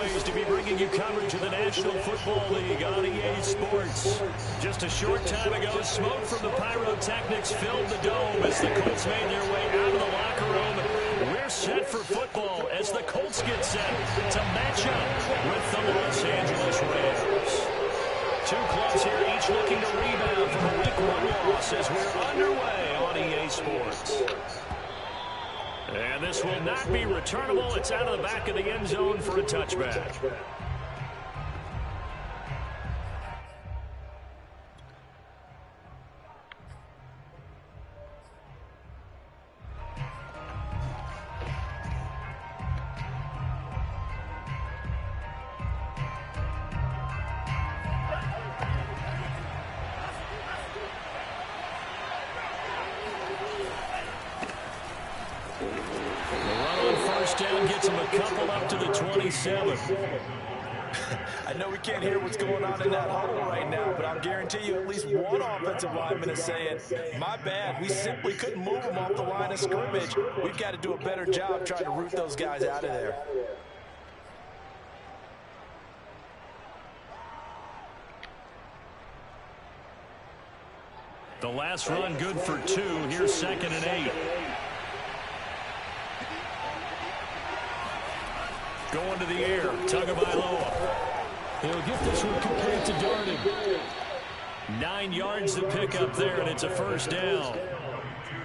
ways to be bringing you coverage of the National Football League on EA Sports. Just a short time ago, smoke from the pyrotechnics filled the dome as the Colts made their way out of the locker room. We're set for football as the Colts get set to match up with the Los Angeles Rams. Two clubs here, each looking to rebound from a Week 1 loss as we're underway on EA Sports. And this will not be returnable. It's out of the back of the end zone for a touchback. Down gets him a couple up to the 27. I know we can't hear what's going on in that huddle right now, but I'll guarantee you at least one offensive lineman is saying, my bad, we simply couldn't move them off the line of scrimmage. We've got to do a better job trying to root those guys out of there. The last run good for 2. Here's 2nd and 8. Going to the air, Tagovailoa. He'll get this one complete to Darden. 9 yards to pick up there, and it's a first down.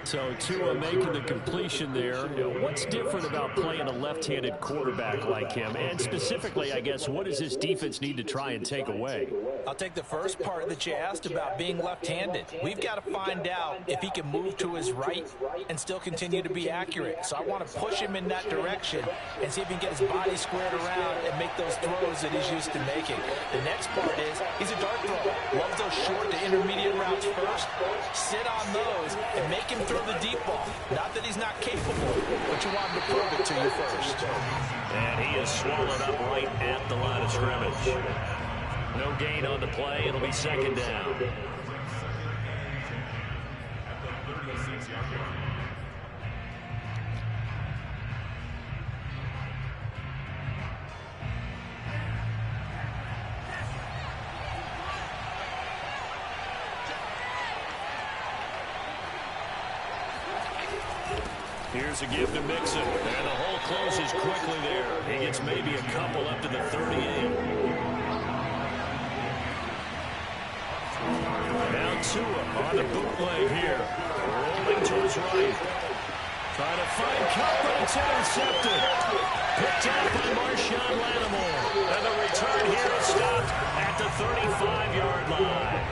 So Tua making the completion there. You know, what's different about playing a left-handed quarterback like him? And specifically, I guess, what does this defense need to try and take away? I'll take the first part that you asked about being left-handed. We've got to find out if he can move to his right and still continue to be accurate. So I want to push him in that direction and see if he can get his body squared around and make those throws that he's used to making. The next part is he's a dart thrower. Loves those short to intermediate routes first. Sit on those and make him throw the deep ball. Not that he's not capable, but you want him to prove it to you first. And he is swallowed up right at the line of scrimmage. No gain on the play. It'll be 2nd down. Here's a give to Mixon, and the hole closes quickly there. He gets maybe a couple up to the 38. Now Tua on the bootleg here. Rolling to his right. Trying to find Kupp, but it's intercepted. Picked out by Marshawn Lattimore. And the return here is stopped at the 35-yard line.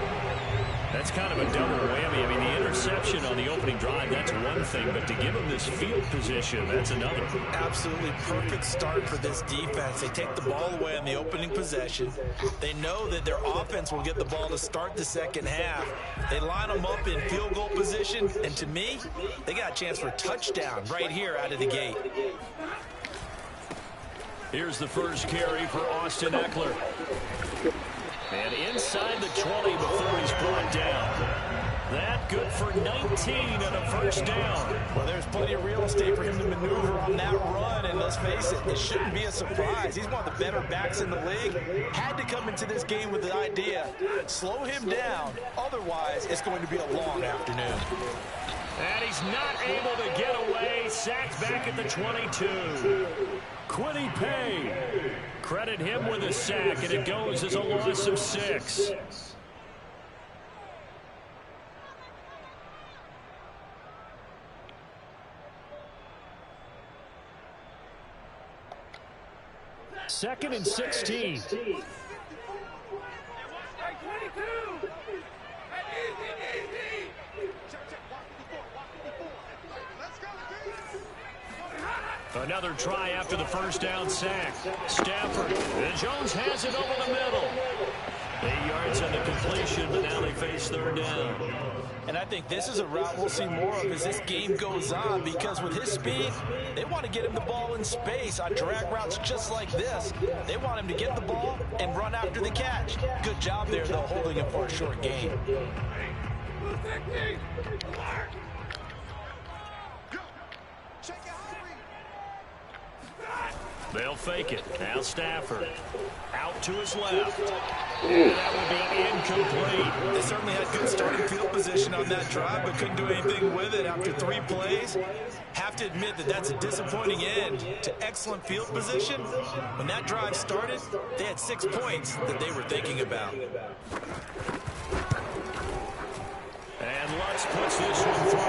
That's kind of a double whammy. I mean, the interception on the opening drive, that's one thing, but to give him this field position, that's another. Absolutely perfect start for this defense. They take the ball away on the opening possession. They know that their offense will get the ball to start the second half. They line them up in field goal position, and to me, they got a chance for a touchdown right here out of the gate. Here's the first carry for Austin Eckler. And inside the 20 before he's brought down. That good for 19 and a first down. Well, there's plenty of real estate for him to maneuver on that run, and let's face it, it shouldn't be a surprise. He's one of the better backs in the league. Had to come into this game with the idea, slow him down, otherwise it's going to be a long afternoon. And he's not able to get away. Sacked back at the 22. Kwity Paye. Credit him with a sack, and it goes as a loss of 6. Second and 16. Another try after the first down sack. Stafford. And Jones has it over the middle. 8 yards on the completion, but now they face 3rd down. And I think this is a route we'll see more of as this game goes on, because with his speed, they want to get him the ball in space on drag routes just like this. They want him to get the ball and run after the catch. Good job there, though, holding him for a short gain. They'll fake it. Now Stafford. Out to his left. And that would be incomplete. They certainly had good starting field position on that drive, but couldn't do anything with it after 3 plays. Have to admit that that's a disappointing end to excellent field position. When that drive started, they had 6 points that they were thinking about. And Lutz puts this one through.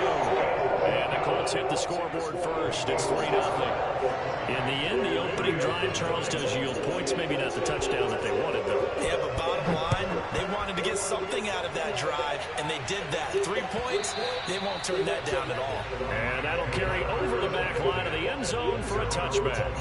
And the Colts hit the scoreboard first. It's 3-0. In the end, the opening drive, Charles, does yield points. Maybe not the touchdown that they wanted, though. Yeah, but bottom line, they wanted to get something out of that drive, and they did that. 3 points, they won't turn that down at all. And that'll carry over the back line of the end zone for a touchback.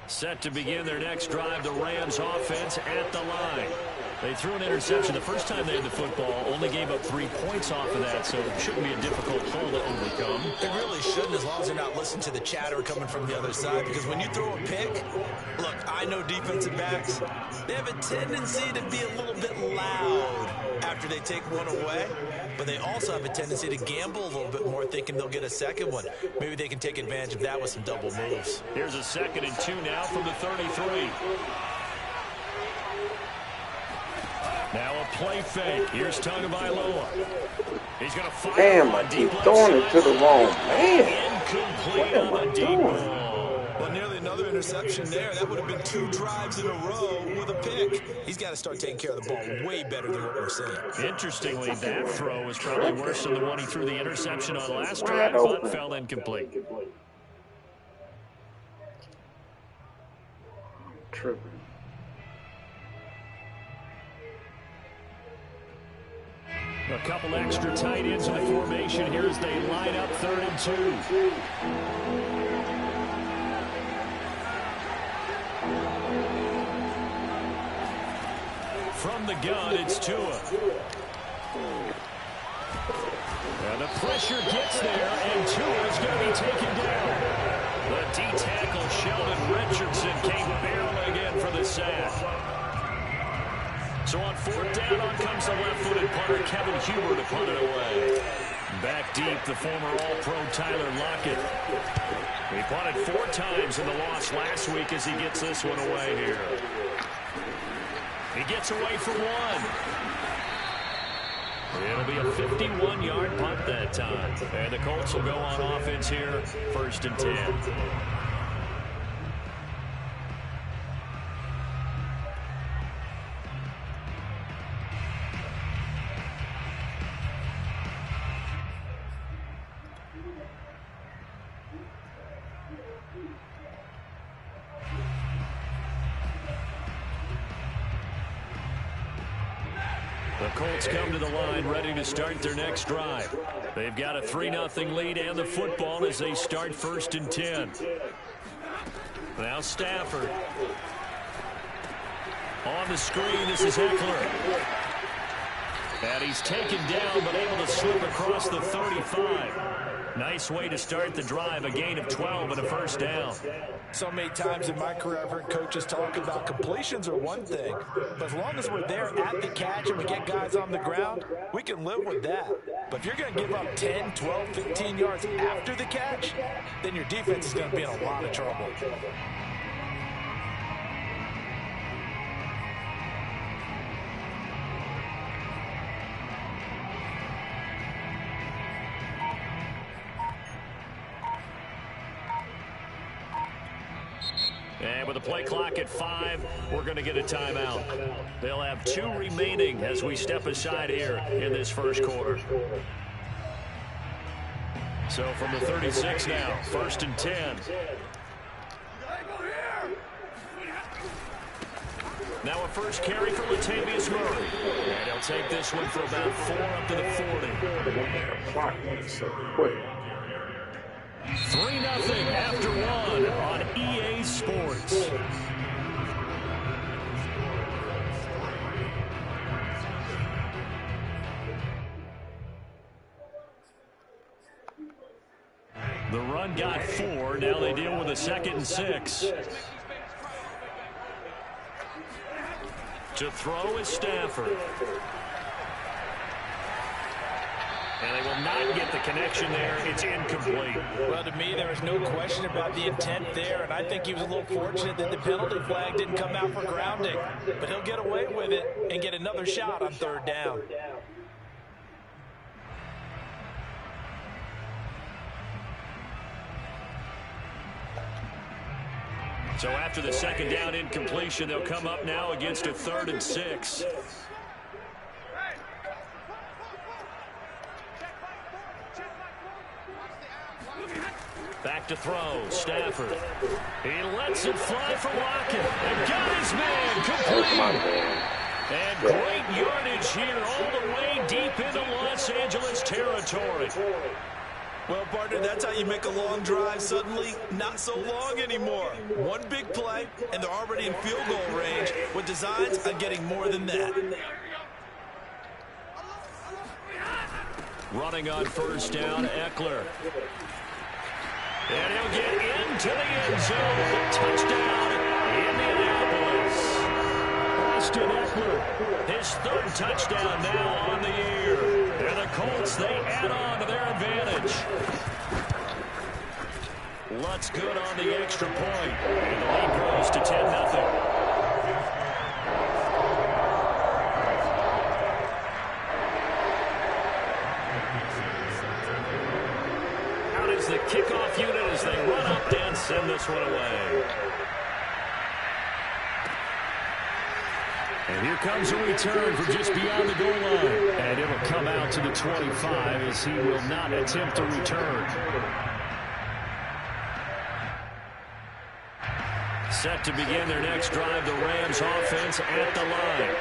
Set to begin their next drive, the Rams offense at the line. They threw an interception the first time they had the football, only gave up 3 points off of that, so it shouldn't be a difficult hole to overcome. It really shouldn't, as long as they're not listening to the chatter coming from the other side, because when you throw a pick, look, I know defensive backs, they have a tendency to be a little bit loud after they take one away, but they also have a tendency to gamble a little bit more, thinking they'll get a second one. Maybe they can take advantage of that with some double moves. Here's a 2nd and 2 now from the 33. Now a play fake. Here's Tagovailoa. He's going to fire. Damn, I keep throwing it to the wrong man. Incomplete on the deep ball. Well, nearly another interception there. That would have been 2 drives in a row with a pick. He's got to start taking care of the ball way better than what we're seeing. Interestingly, that throw was probably worse than the one he threw the interception on last drive, but fell incomplete. Tripping. A couple extra tight ends in the formation here as they line up 3rd and 2. From the gun, it's Tua. And the pressure gets there, and Tua is going to be taken down. The D-tackle, Sheldon Richardson, came barreling again for the sack. So on 4th down, on comes the left-footed punter, Kevin Huber, to punt it away. Back deep, the former All-Pro Tyler Lockett. He punted 4 times in the loss last week as he gets this one away here. He gets away for 1. It'll be a 51-yard punt that time. And the Colts will go on offense here, 1st and 10. The Colts come to the line ready to start their next drive. They've got a 3-0 lead and the football as they start 1st and 10. Now Stafford. On the screen, this is Eckler. And he's taken down but able to slip across the 35. Nice way to start the drive, a gain of 12 and a 1st down. So many times in my career I've heard coaches talk about completions are one thing, but as long as we're there at the catch and we get guys on the ground, we can live with that. But if you're going to give up 10, 12, 15 yards after the catch, then your defense is going to be in a lot of trouble. And with the play clock at 5, we're going to get a timeout. They'll have 2 remaining as we step aside here in this 1st quarter. So from the 36 now, 1st and 10. Now a first carry for Latavius Murray. And he'll take this one for about 4 up to the 40. 3-0 after 1 on EA Sports. The run got 4. Now they deal with a 2nd and 6. To throw is Stafford. And they will not get the connection there. It's incomplete. Well, to me, there was no question about the intent there, and I think he was a little fortunate that the penalty flag didn't come out for grounding. But he'll get away with it and get another shot on 3rd down. So after the 2nd down incompletion, they'll come up now against a 3rd and 6. Back to throw, Stafford. He lets it fly for Watkins. And got his man complete. And great yardage here all the way deep into Los Angeles territory. Well, partner, that's how you make a long drive suddenly not so long anymore. One big play, and they're already in field goal range with designs on getting more than that. Running on 1st down, Eckler. And he'll get into the end zone. Touchdown, Indianapolis. Austin Eckler, his 3rd touchdown now on the year. And the Colts, they add on to their advantage. Lutz good on the extra point. And the lead grows to 10-0. The kickoff unit as they run up and send this one away. And here comes a return for just beyond the goal line. And it will come out to the 25 as he will not attempt to return. Set to begin their next drive, the Rams offense at the line.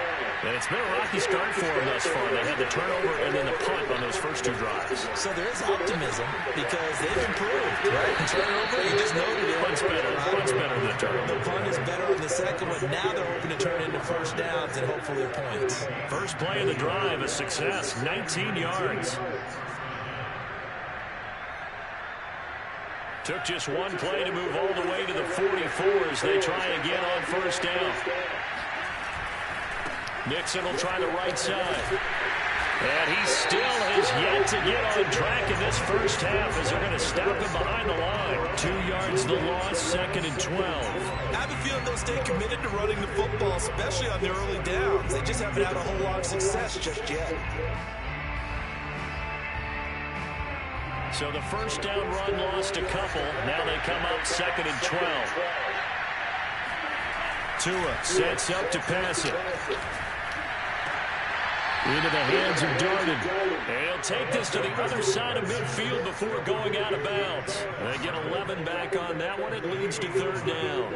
And it's been a rocky start for them thus far. They had the turnover and then the punt on those first 2 drives. So there is optimism because they've improved, right? The turnover, you just noted it. Punt's better than the turnover. The punt is better than the second one. Now they're hoping to turn into 1st downs and hopefully points. First play of the drive, a success, 19 yards. Took just one play to move all the way to the 44 as they try again on 1st down. Nixon will try the right side. And he still has yet to get on track in this first half as they're going to stop him behind the line. 2 yards the loss, 2nd and 12. I have a feeling they'll stay committed to running the football, especially on their early downs. They just haven't had a whole lot of success just yet. So the 1st down run lost a couple. Now they come up 2nd and 12. Tua sets up to pass it. Into the hands of Darden. And he'll take this to the other side of midfield before going out of bounds. They get 11 back on that one. It leads to 3rd down.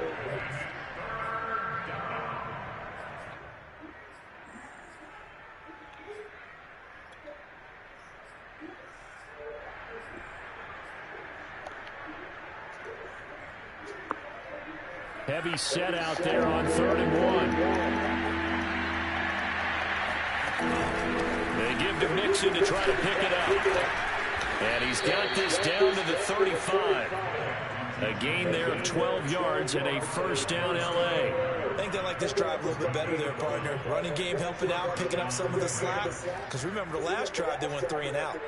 Heavy set out there on 3rd and 1. They give to Nixon to try to pick it up. And he's got this down to the 35. A gain there of 12 yards and a 1st down L.A. I think they like this drive a little bit better there, partner. Running game helping out, picking up some of the slack. Because remember the last drive, they went 3 and out.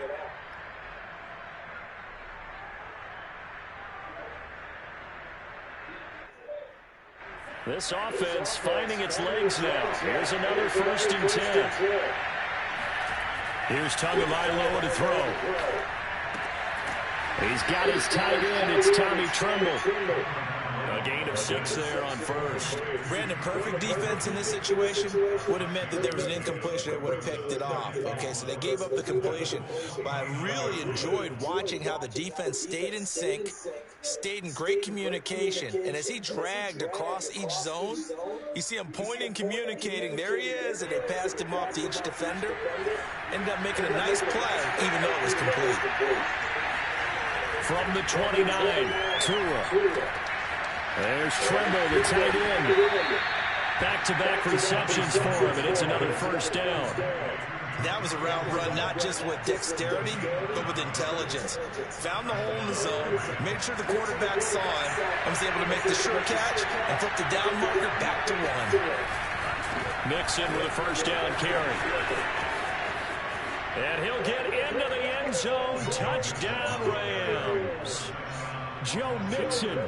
This offense finding its legs now. Here's another 1st and 10. Here's Tagovailoa to throw. He's got his tight end. It's Tommy Tremble. A gain of 6 there on 1st. Brandon, perfect defense in this situation would have meant that there was an incompletion that would have picked it off. Okay, so they gave up the completion. But I really enjoyed watching how the defense stayed in sync, stayed in great communication. And as he dragged across each zone, you see him pointing, communicating. There he is, and they passed him off to each defender. Ended up making a nice play, even though it was complete. From the 29, Tua. There's Tremble, the tight end. Back-to-back receptions for him, and it's another 1st down. That was a route run, not just with dexterity, but with intelligence. Found the hole in the zone, made sure the quarterback saw him, and was able to make the sure catch and flip the down marker back to 1. Mixon with a first down carry. And he'll get into the end zone. Touchdown, Rams. Joe Mixon,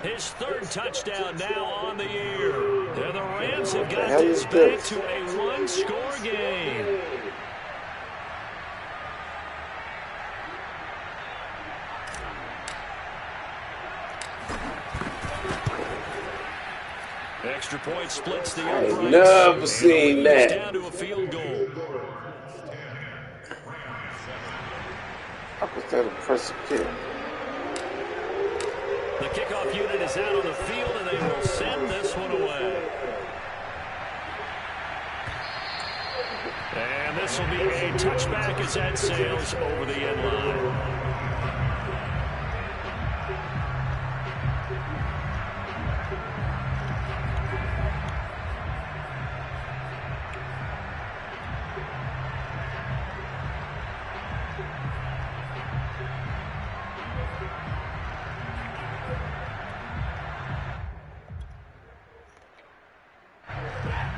his third touchdown now on the year. And the Rams have got this back to a one-score game. Extra point splits the uprights. I've never seen that. Down to a field goal. How was that a pressure kick? The kickoff unit is out on the field, and they will send this one away. And this will be a touchback as that sails over the end line.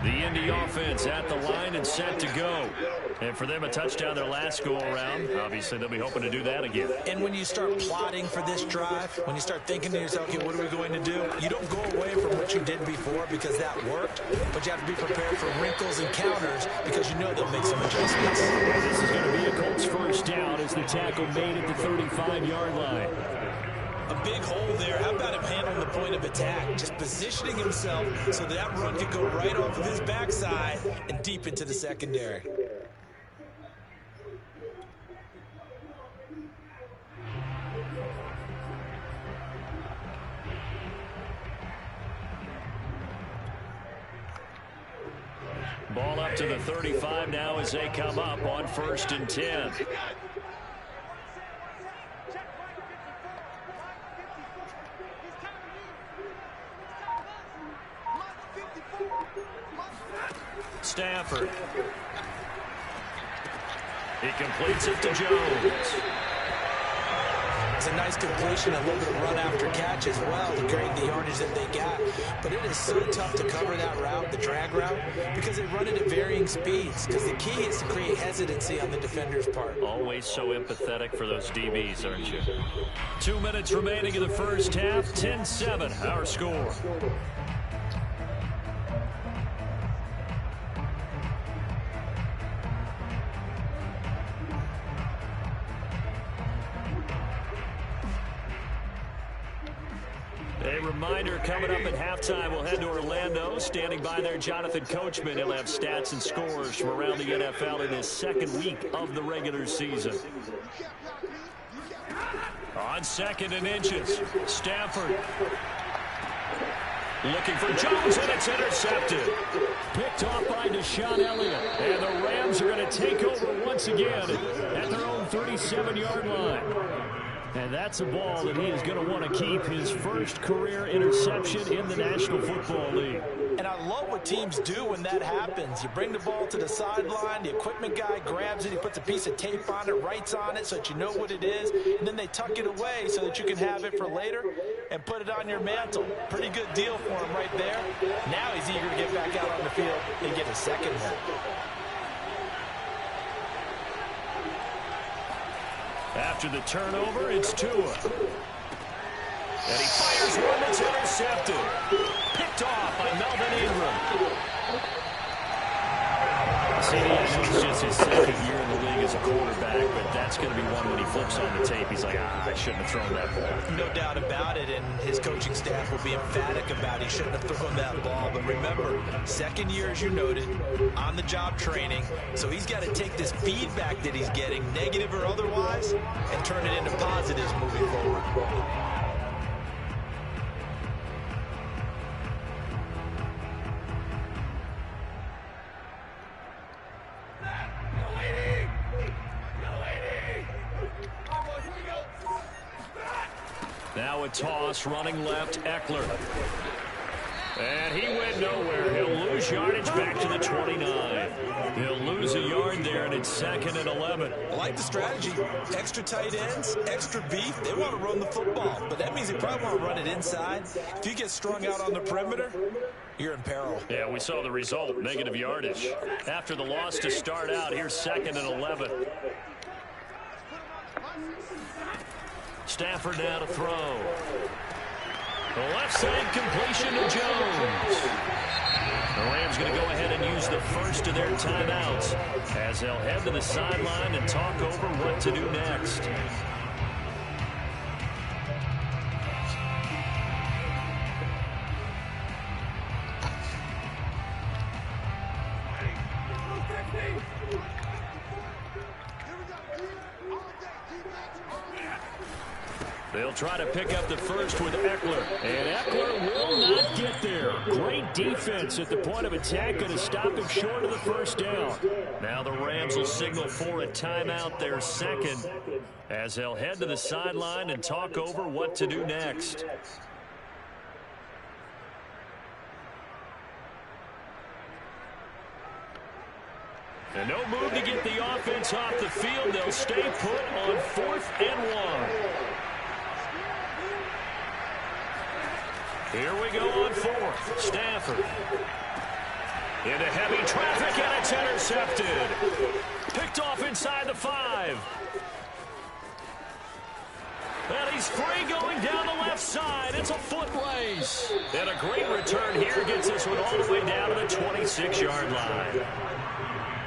The Indy offense at the line and set to go. And for them, a touchdown their last go-around. Obviously, they'll be hoping to do that again. And when you start plotting for this drive, when you start thinking to yourself, okay, what are we going to do? You don't go away from what you did before because that worked, but you have to be prepared for wrinkles and counters because you know they'll make some adjustments. This is going to be a Colts first down as the tackle made at the 35-yard line. A big hole there. How about him handling the point of attack? Just positioning himself so that run could go right off of his backside and deep into the secondary. Ball up to the 35 now as they come up on 1st and 10. Stafford. He completes it to Jones. It's a nice completion, a little bit of run after catch as well to create the yardage that they got. But it is so tough to cover that route, the drag route, because they run it at varying speeds. Because the key is to create hesitancy on the defender's part. Always so empathetic for those DBs, aren't you? 2 minutes remaining in the first half. 10-7, our score. A reminder, coming up at halftime, we'll head to Orlando. Standing by there, Jonathan Coachman. He'll have stats and scores from around the NFL in his second week of the regular season. On 2nd and inches, Stafford. Looking for Jones, and it's intercepted. Picked off by Deshaun Elliott. And the Rams are going to take over once again at their own 37-yard line. And that's a ball that he is going to want to keep, his first career interception in the National Football League. And I love what teams do when that happens. You bring the ball to the sideline, the equipment guy grabs it, he puts a piece of tape on it, writes on it so that you know what it is, and then they tuck it away so that you can have it for later and put it on your mantle. Pretty good deal for him right there. Now he's eager to get back out on the field and get a second one. After the turnover, it's Tua. And he fires one that's intercepted. Picked off by Melvin Ingram. See, I know it's just his second year in the league as a quarterback, but that's going to be one when he flips on the tape. He's like, I shouldn't have thrown that ball. No doubt about it, and his coaching staff will be emphatic about he shouldn't have thrown that ball. But remember, second year, as you noted, on-the-job training, so he's got to take this feedback that he's getting, negative or otherwise, and turn it into positives moving forward. Now a toss, running left, Eckler. And he went nowhere. He'll lose yardage back to the 29. He'll lose a yard there, and it's 2nd and 11. I like the strategy. Extra tight ends, extra beef. They want to run the football, but that means they probably want to run it inside. If you get strung out on the perimeter, you're in peril. Yeah, we saw the result, negative yardage. After the loss to start out, here's 2nd and 11. Stafford now to throw. The left side completion to Jones. The Rams going to go ahead and use the first of their timeouts as they'll head to the sideline and talk over what to do next. They'll try to pick up the first with Eckler. And Eckler will not get there. Great defense at the point of attack. Going to stop him short of the first down. Now the Rams will signal for a timeout, their second, as they'll head to the sideline and talk over what to do next. And no move to get the offense off the field. They'll stay put on 4th and 1. Here we go on 4th. Stafford. Into heavy traffic, and it's intercepted. Picked off inside the 5. And he's free going down the left side. It's a foot race. And a great return here gets this one all the way down to the 26-yard line.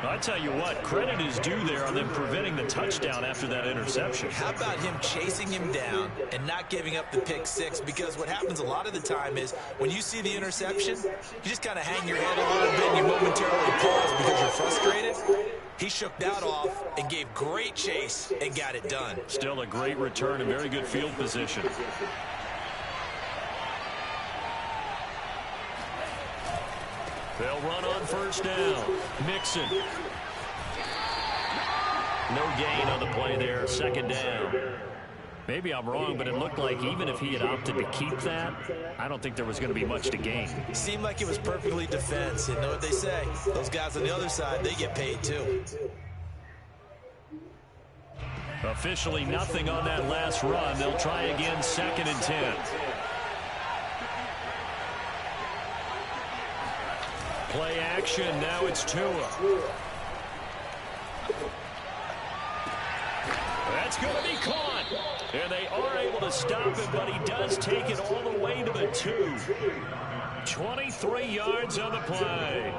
I tell you what, credit is due there on them preventing the touchdown after that interception. How about him chasing him down and not giving up the pick six? Because what happens a lot of the time is when you see the interception, you just kind of hang your head a little bit and you momentarily pause because you're frustrated. He shook that off and gave great chase and got it done. Still a great return and very good field position. They'll run on first down. Mixon. No gain on the play there. 2nd down. Maybe I'm wrong, but it looked like even if he had opted to keep that, I don't think there was going to be much to gain. It seemed like it was perfectly defense. And know what they say? Those guys on the other side, they get paid too. Officially nothing on that last run. They'll try again, 2nd and 10. Play action, now it's Tua. That's going to be caught. And they are able to stop it, but he does take it all the way to the 2. 23 yards on the play.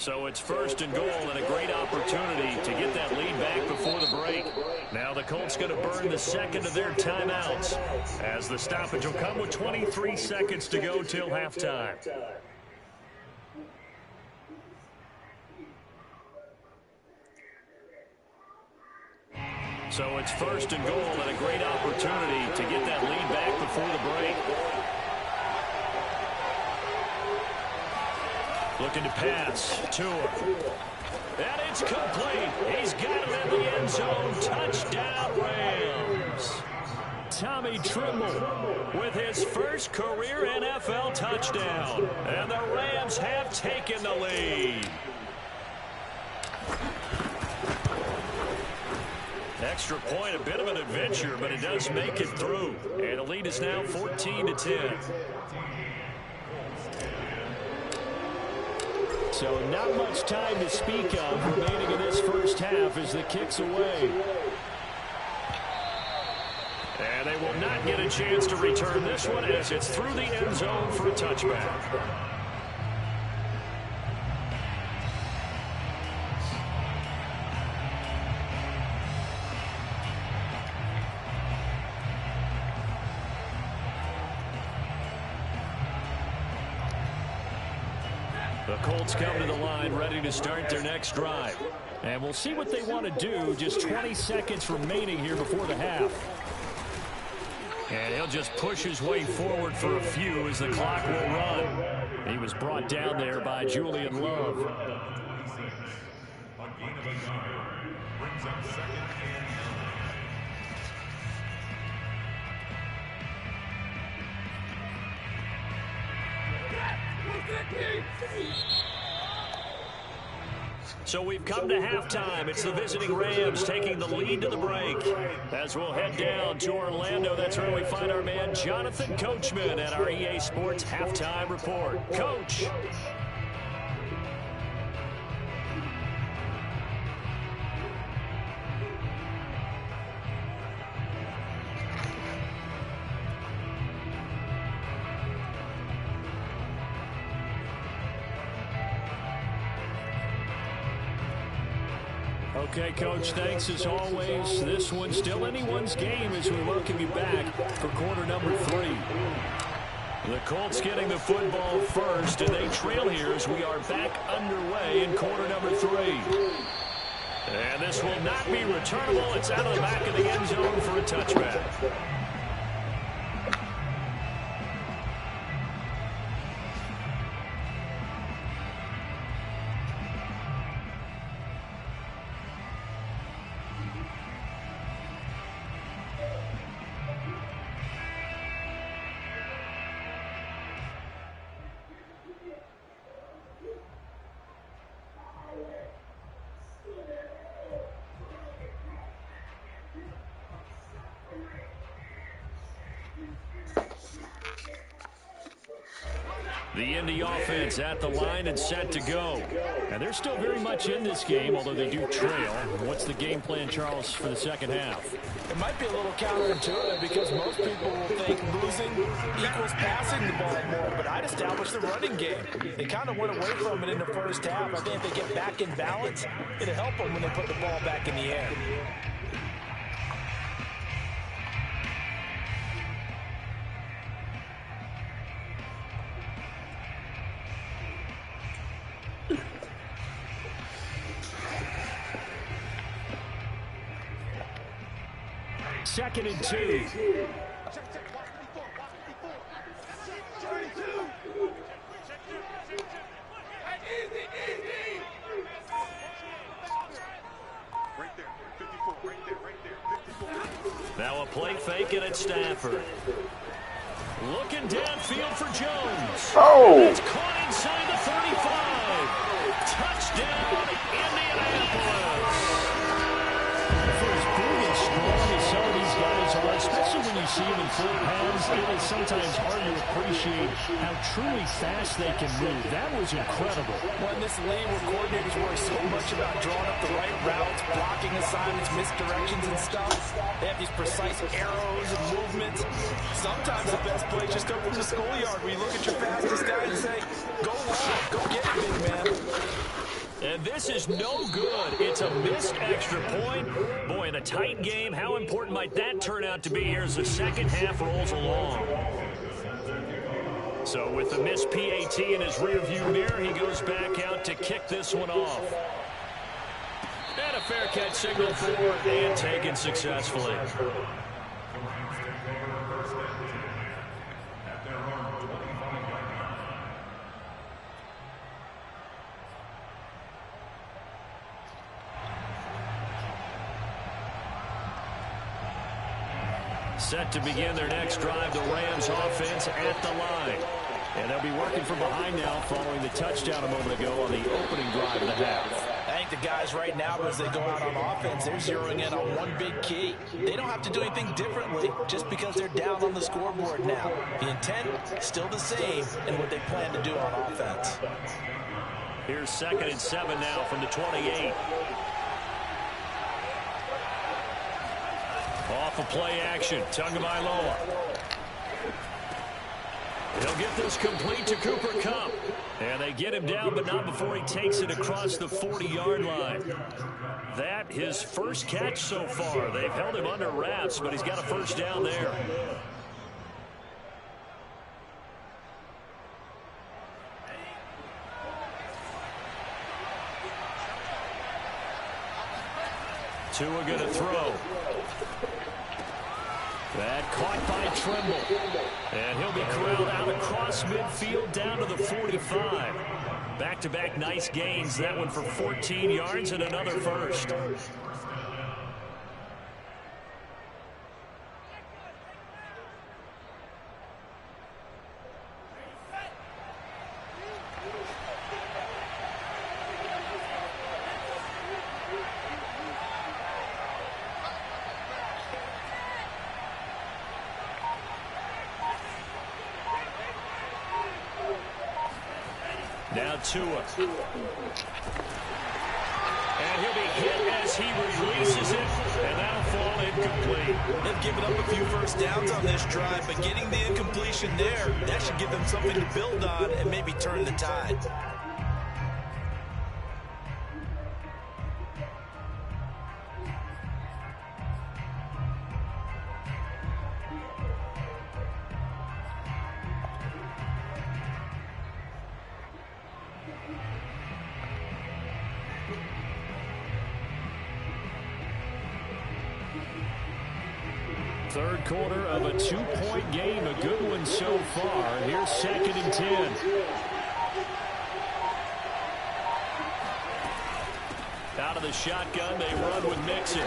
So it's 1st and goal and a great opportunity to get that lead back before the break. Now the Colts going to burn the 2nd of their timeouts as the stoppage will come with 23 seconds to go till halftime. So it's 1st and goal and a great opportunity to get that lead back before the break. Looking to pass. Tua. And it's complete. He's got it in the end zone. Touchdown, Rams. Tommy Tremble with his first career NFL touchdown. And the Rams have taken the lead. Extra point, a bit of an adventure, but it does make it through. And the lead is now 14-10. So not much time to speak of remaining in this first half as the kick's away. And they will not get a chance to return this one as it's through the end zone for a touchback. The Colts come to the line ready to start their next drive. And we'll see what they want to do. Just 20 seconds remaining here before the half. And he'll just push his way forward for a few as the clock will run. He was brought down there by Julian Love. So we've come to halftime. It's the visiting Rams taking the lead to the break. As we'll head down to Orlando, that's where we find our man Jonathan Coachman at our EA Sports Halftime Report. Coach. Okay, Coach, thanks as always. This one's still anyone's game as we welcome you back for quarter number 3. The Colts getting the football first, and they trail here as we are back underway in quarter number 3. And this will not be returnable. It's out of the back of the end zone for a touchback. The Indy offense at the line and set to go. And they're still very much in this game, although they do trail. What's the game plan, Charles, for the second half? It might be a little counterintuitive because most people will think losing equals passing the ball more, but I'd establish the running game. They kind of went away from it in the first half. I think if they get back in balance, it'll help them when they put the ball back in the air. Second and 2. Now a play fake and it's Stafford. Looking downfield for Jones. Oh! It's caught inside the 35. Touchdown, Indianapolis. For as big and strong as some of these guys are, especially when you see them in full pads, it is sometimes hard to appreciate how truly fast they can move. That was incredible. Well, in this league where coordinators worry so much about drawing up the right routes, blocking assignments, misdirections and stuff, they have these precise arrows and movements. Sometimes the best play just come from the schoolyard where you look at your fastest guy and say, go wide, go get it, big man. And this is no good. It's a missed extra point. Boy, in a tight game, how important might that turn out to be here as the second half rolls along? So with the missed PAT in his rearview mirror, he goes back out to kick this one off. And a fair catch signal forward and taken successfully. Set to begin their next drive, the Rams offense at the line. And they'll be working from behind now following the touchdown a moment ago on the opening drive of the half. I think the guys right now, as they go out on offense, they're zeroing in on one big key. They don't have to do anything differently just because they're down on the scoreboard now. The intent still the same in what they plan to do on offense. Here's 2nd and 7 now from the 28. Off of play action, Tagovailoa. He'll get this complete to Cooper Kupp. And they get him down, but not before he takes it across the 40-yard line. That his first catch so far. They've held him under wraps, but he's got a first down there. Tua going to throw. That caught by Trimble. And he'll be corralled out across midfield down to the 45. Back-to-back nice gains. That one for 14 yards and another first. Now Tua. And he'll be hit as he releases it, and that'll fall incomplete. They've given up a few first downs on this drive, but getting the incompletion there, that should give them something to build on and maybe turn the tide. Third quarter of a two-point game, a good one so far. Here's 2nd and 10. Out of the shotgun, they run with Mixon.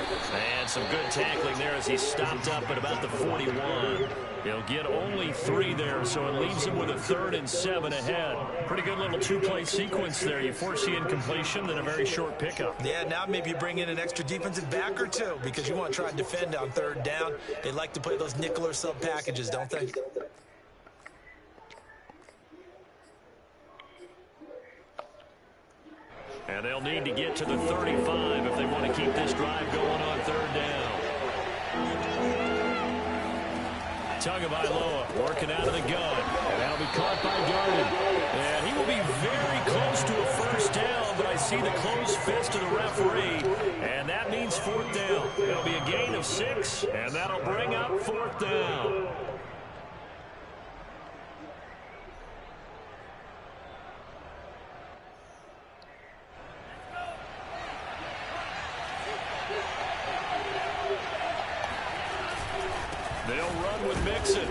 And some good tackling there as he stopped up at about the 41. He'll get only 3 there, so it leaves him with a 3rd and 7 ahead. Pretty good little two-play sequence there. You force the incompletion, then a very short pickup. Yeah, now maybe you bring in an extra defensive back or two because you want to try and defend on 3rd down. They like to play those nickel or sub packages, don't they? And they'll need to get to the 35 if they want to keep this drive going on 3rd down. Tagovailoa working out of the gun. And that'll be caught by Garden. And he will be very close to a first down, but I see the closed fist of the referee. And that means 4th down. It'll be a gain of 6, and that'll bring up 4th down. They'll run with Mixon,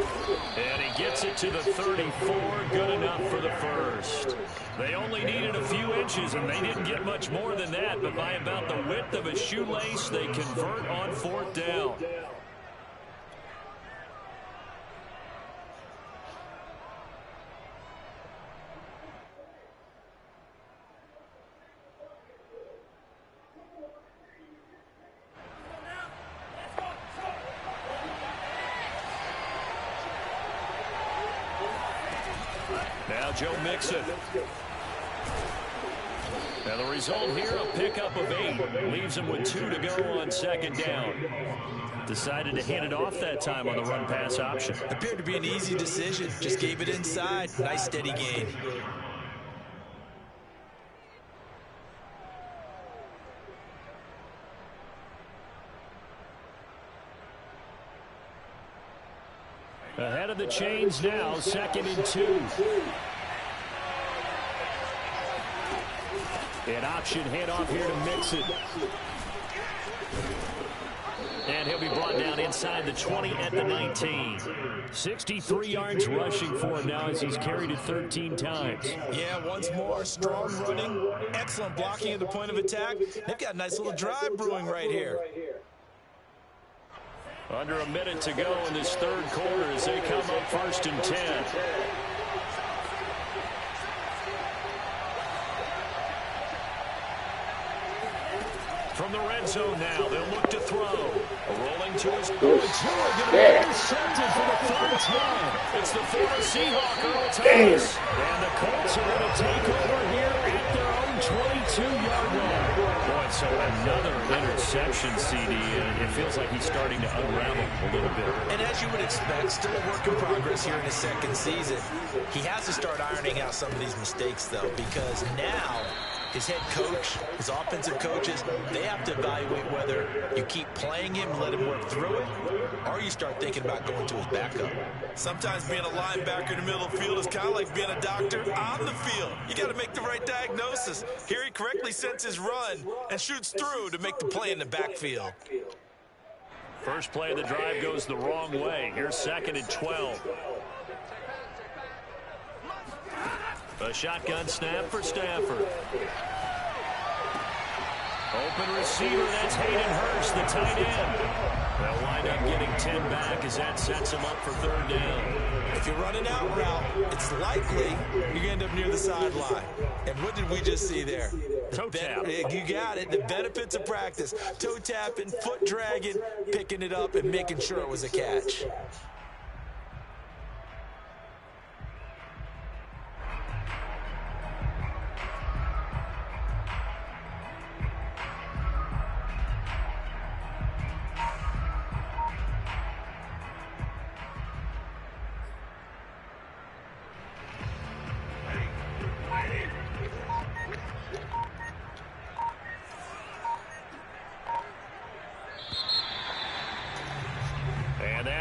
and he gets it to the 34, good enough for the first. They only needed a few inches, and they didn't get much more than that, but by about the width of a shoelace, they convert on 4th down. Now Joe Mixon. Now the result here, a pickup of 8. Leaves him with 2 to go on 2nd down. Decided to hand it off that time on the run-pass option. Appeared to be an easy decision. Just gave it inside. Nice steady gain. Ahead of the chains now, 2nd and 2. An option handoff here to Mixon. And he'll be brought down inside the 20 at the 19. 63 yards rushing for him now as he's carried it 13 times. Yeah, once more, strong running, excellent blocking at the point of attack. They've got a nice little drive brewing right here. Under a minute to go in this 3rd quarter as they come up 1st and 10. From the red zone now, they'll look to throw. Rolling to his going to be intercepted for the 3rd time. It's the former Seahawk, Earl Thomas. And the Colts are going to take over here at their own 22-yard line. Boy, so another interception, CD, and it feels like he's starting to unravel a little bit. And as you would expect, still a work in progress here in his 2nd season. He has to start ironing out some of these mistakes, though, because now his head coach, his offensive coaches, they have to evaluate whether you keep playing him and let him work through it, or you start thinking about going to his backup. Sometimes being a linebacker in the middle of the field is kind of like being a doctor on the field. You got to make the right diagnosis. Here he correctly sets his run and shoots through to make the play in the backfield. First play of the drive goes the wrong way. Here's 2nd and 12. A shotgun snap for Stafford. Open receiver, that's Hayden Hurst, the tight end. They'll wind up getting 10 back as that sets him up for 3rd down. If you're running out route, it's likely you're going to end up near the sideline. And what did we just see there? Toe tap. You got it. The benefits of practice. Toe tapping, foot dragging, picking it up, and making sure it was a catch.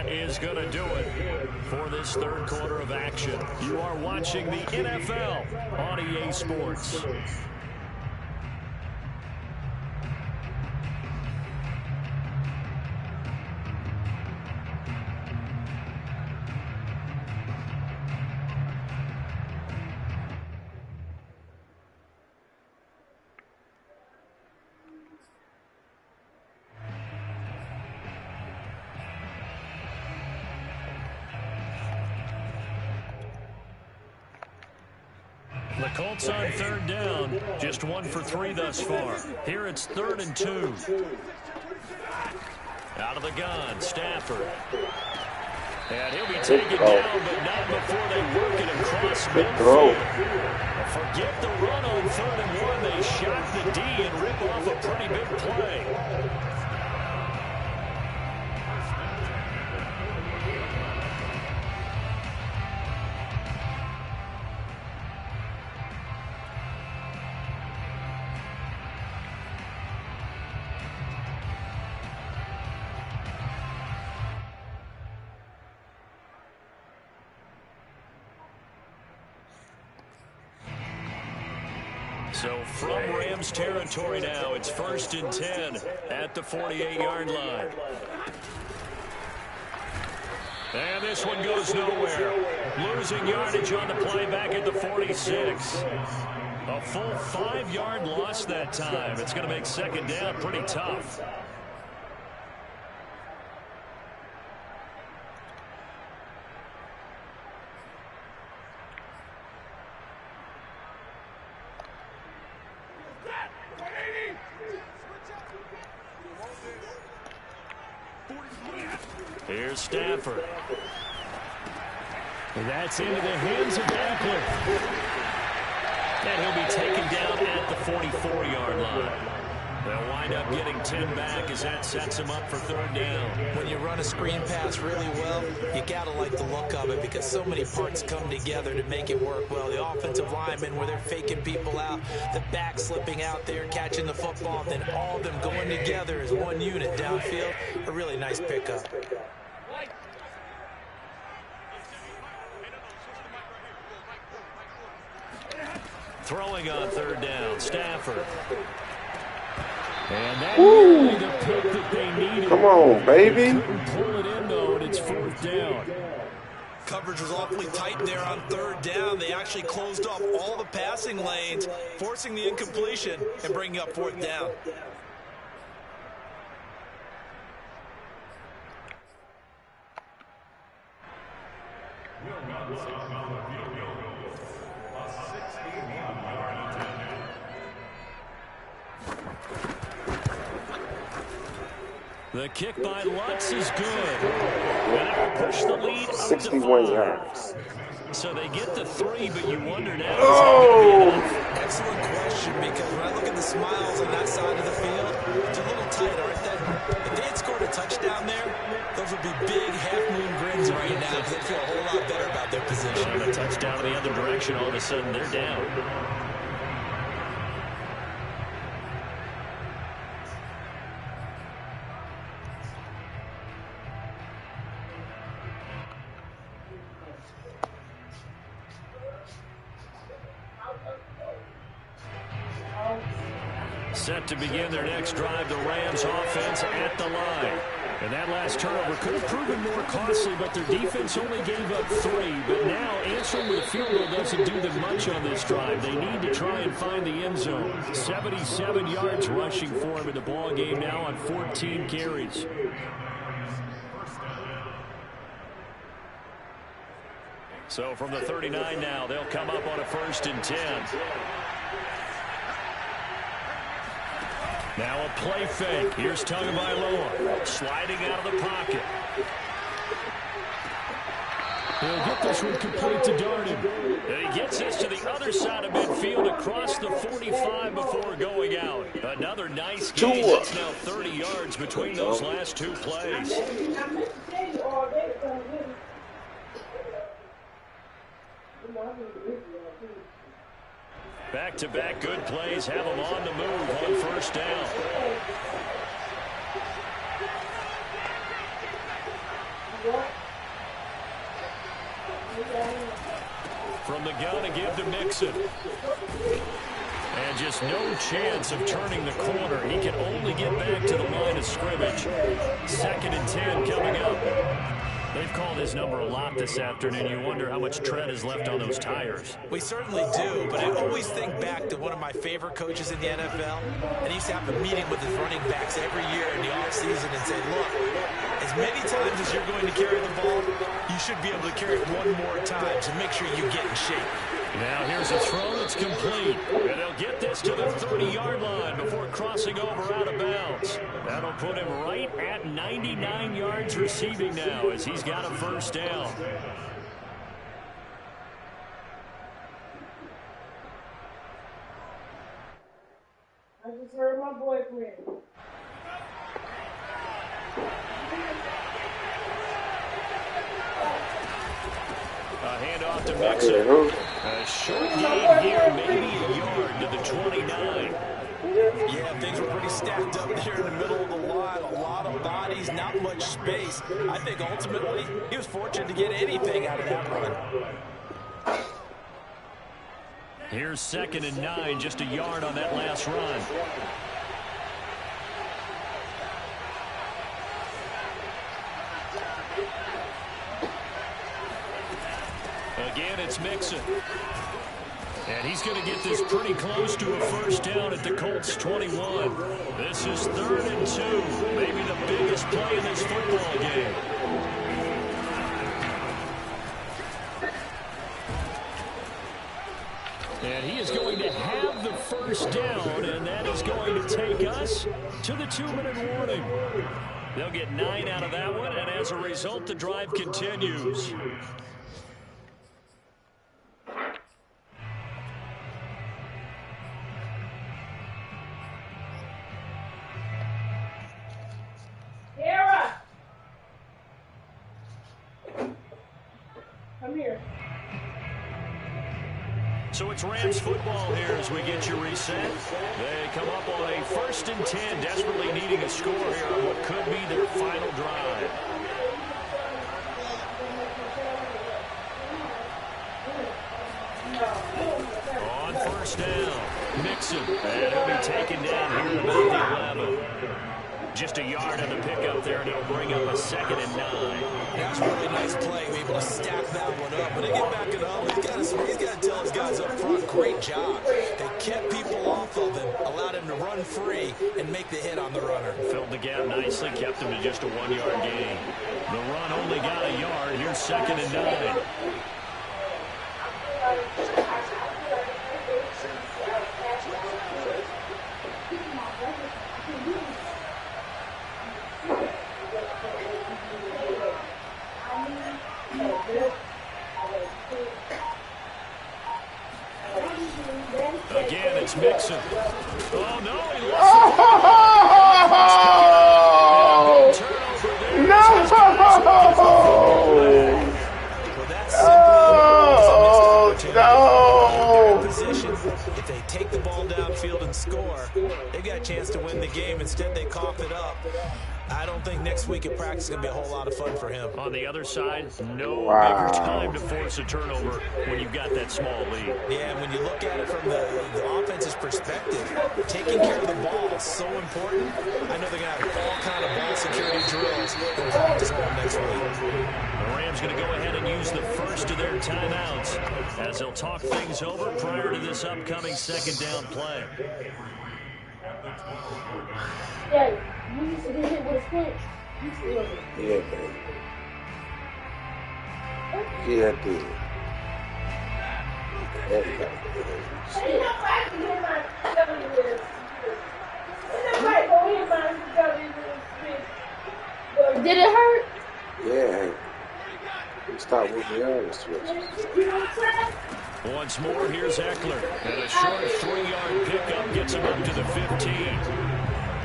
Is going to do it for this 3rd quarter of action. You are watching the NFL on EA Sports. The Colts on 3rd down, just 1 for 3 thus far. Here it's 3rd and 2. Out of the gun, Stafford. And he'll be taken down, but not before they work it across midfield. Forget the run on 3rd and 1. They shot the D and rip off a pretty big play. So from Rams territory now, it's 1st and 10 at the 48-yard line. And this one goes nowhere. Losing yardage on the play back at the 46. A full 5-yard loss that time. It's going to make 2nd down pretty tough. Here's Stafford. And that's into the hands of Eckler. And he'll be taken down at the 44-yard line. They'll wind up getting 10 back as that sets him up for 3rd down. When you run a screen pass really well, you got to like the look of it because so many parts come together to make it work well. The offensive linemen where they're faking people out, the back slipping out there, catching the football, then all of them going together as one unit downfield. A really nice pickup. Throwing on 3rd down, Stafford. And that nearly the pick that they needed. Come on, baby. Couldn't pull it in, though, and it's 4th down. Coverage was awfully tight there on 3rd down. They actually closed off all the passing lanes, forcing the incompletion and bringing up 4th down. The kick by Lutz is good. And it will push the lead up 61 to 5. yards. So they get the 3, but you wonder now. Oh! Excellent question, because when I look at the smiles on that side of the field, it's a little tight, aren't they? If they had scored a touchdown there, those would be big half-moon grins right now because they feel a whole lot better about their position. And a touchdown in the other direction, all of a sudden they're down. Set to begin their next drive, the Rams offense at the line. And that last turnover could have proven more costly, but their defense only gave up 3. But now answering with a field goal doesn't do them much on this drive. They need to try and find the end zone. 77 yards rushing for him in the ball game now on 14 carries. So from the 39 now, they'll come up on a 1st and 10. Now a play fake. Here's Tagovailoa sliding out of the pocket. He'll get this one complete to Darden. And he gets this to the other side of midfield across the 45 before going out. Another nice gain. It's now 30 yards between those last 2 plays. Back-to-back good plays have them on the move on 1st down. From the gun to give to Mixon. And just no chance of turning the corner. He can only get back to the line of scrimmage. 2nd and 10 coming up. They've called his number a lot this afternoon. You wonder how much tread is left on those tires. We certainly do, but I always think back to one of my favorite coaches in the NFL, and he used to have a meeting with his running backs every year in the offseason and say, look, as many times as you're going to carry the ball, you should be able to carry it 1 more time, so make sure you get in shape. Now here's a throw that's complete. And they'll get this to the 30-yard line before crossing over out of bounds. That'll put him right at 99 yards receiving now as he's got a 1st down. I just heard my boyfriend. A handoff to Mixon. A short gain here, maybe a yard to the 29. Yeah, things were pretty stacked up there in the middle of the line. A lot of bodies, not much space. I think ultimately he was fortunate to get anything out of that run. Here's 2nd and 9, just a yard on that last run. Again, it's Mixon. And he's going to get this pretty close to a 1st down at the Colts 21. This is 3rd and 2. Maybe the biggest play in this football game. And he is going to have the 1st down, and that is going to take us to the 2-minute warning. They'll get 9 out of that one, and as a result, the drive continues. Come here. So it's Rams football here as we get you reset. They come up on a 1st and 10, desperately needing a score here on what could be their final drive. On 1st down, Mixon, and he'll be taken down here about the 11. Just a yard on the pickup there, and it'll bring up a 2nd and 9. That's a really nice play. We're able to stack that one up. But they get back it up. He's got to tell his guys up front, great job. They kept people off of him, allowed him to run free, and make the hit on the runner. Filled the gap nicely, kept him to just a 1-yard gain. The run only got a yard. Here's 2nd and 9. Again, it's Mixon. Oh, no, he lost it. No! Position. If they take the ball downfield and score. They've got a chance to win the game. Instead, they cough it up. I don't think next week at practice is going to be a whole lot of fun for him. On the other side, no bigger time to force a turnover when you've got that small lead. Yeah, and when you look at it from the offense's perspective, taking care of the ball is so important. I know they're going to have all kind of ball security drills in practice on next week. The Rams going to go ahead and use the first of their timeouts as they'll talk things over prior to this upcoming second down play. Yeah, you used to get hit with a switch. Yeah, baby. Yeah, I did. Everybody. Ain't nobody can hit my W with a switch. Ain't nobody gonna hit my W with a switch. Did it hurt? Yeah. Stop with the other switch. You know what I'm saying? Once more, here's Eckler. And a short 3-yard pickup gets him up to the 15.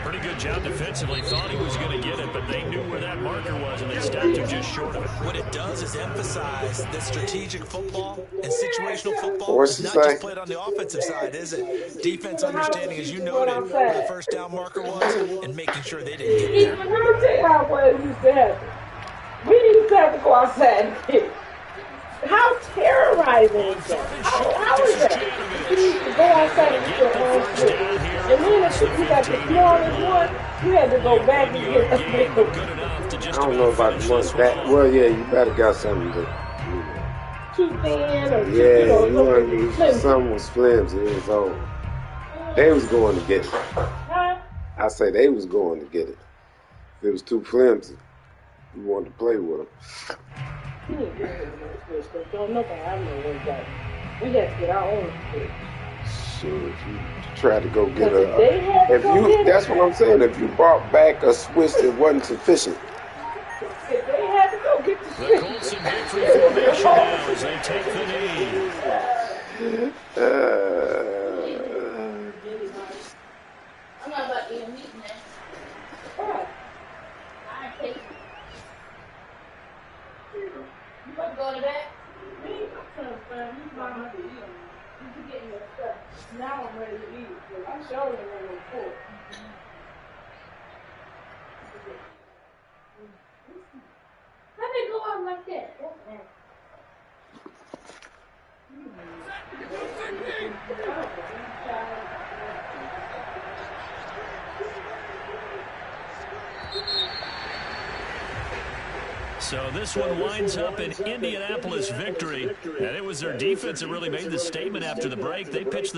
Pretty good job defensively. Thought he was going to get it, but they knew where that marker was, and they stopped him just short of it. What it does is emphasize that strategic football and situational football is not just played on the offensive side, is it? Defense understanding, as you noted, where the first down marker was and making sure they didn't get there. Let me tell you how well it used to happen. We used to have to go outside and kick. How terrorizing is that? How is that? You used to go outside and get your own shit. And then if you got the smallest one, you had to go back and get the big one. I don't know about the ones that. Well, yeah, you better got something to. Too thin or Yeah, you want something was flimsy. It was old. They was going to get it. Huh? I say they was going to get it. If it was too flimsy, you wanted to play with them. You need to get this switch, because don't nobody I know what that. We have to get our own switch. Sure, if you try to go get that's what I'm saying. If you brought back a switch that wasn't sufficient. If they had to go get the switch. The Colts in victory formation now as they take the knee. I'm not about to eat a meat, man. What? I ain't taking it. You about to go to bed? Me? I'm trying to find you mama to eat. You getting your stuff. Now I'm ready to eat. I'm sure I'm ready to cook. How they go out like that? So this one winds up in Indianapolis victory, and it was their defense that really made the statement after the break. They pitched the